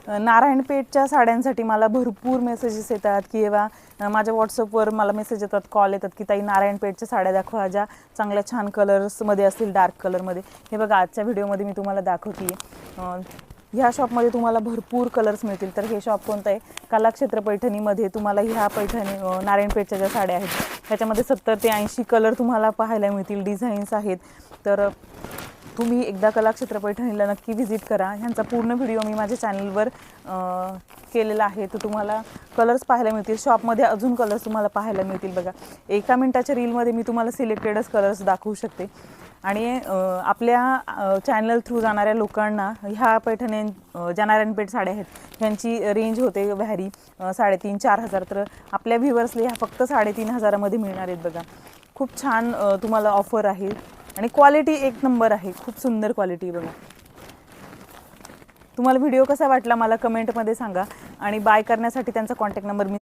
नारायणपेठच्या साड्यांसाठी मला भरपूर मेसेजेस येतात किंवा माझ्या व्हॉट्सअपवर मला मेसेज येतात, कॉल येतात की ताई नारायणपेठच्या साड्या दाखवा ज्या चांगल्या छान कलर्समध्ये असतील, डार्क कलरमध्ये. हे बघा आजच्या व्हिडिओमध्ये मी तुम्हाला दाखवते. ह्या शॉपमध्ये तुम्हाला भरपूर कलर्स मिळतील. तर हे शॉप कोणतं आहे? कलाक्षेत्र पैठणीमध्ये तुम्हाला ह्या पैठणी नारायणपेठच्या ज्या साड्या आहेत त्याच्यामध्ये 70 ते 80 कलर तुम्हाला पाहायला मिळतील, डिझाईन्स आहेत. तर तुम्ही एकदा कलाक्षेत्र पैठणीला नक्की व्हिजिट करा. ह्यांचा पूर्ण व्हिडिओ मी माझ्या चॅनलवर केलेला आहे. तर तुम्हाला कलर्स पाहायला मिळतील. शॉपमध्ये अजून कलर्स तुम्हाला पाहायला मिळतील. बघा 1 मिनिटाच्या रीलमध्ये मी तुम्हाला सिलेक्टेडच कलर्स दाखवू शकते. आणि आपल्या चॅनल थ्रू जाणाऱ्या लोकांना ह्या पैठणी ज्या नारायणपेठ साड्या आहेत ह्यांची रेंज होते व्हॅरी 3,500-4,000 हजार. तर आपल्या व्ह्युअर्सला ह्या फक्त 3,500 मध्ये मिळणार आहेत. बघा खूप छान तुम्हाला ऑफर आहे आणि क्वालिटी 1 नंबर आहे. खूप सुंदर क्वालिटी. बघा तुम्हाला व्हिडिओ कसा वाटला मला कमेंटमध्ये सांगा. आणि बाय करण्यासाठी त्यांचा कॉन्टॅक्ट नंबर मी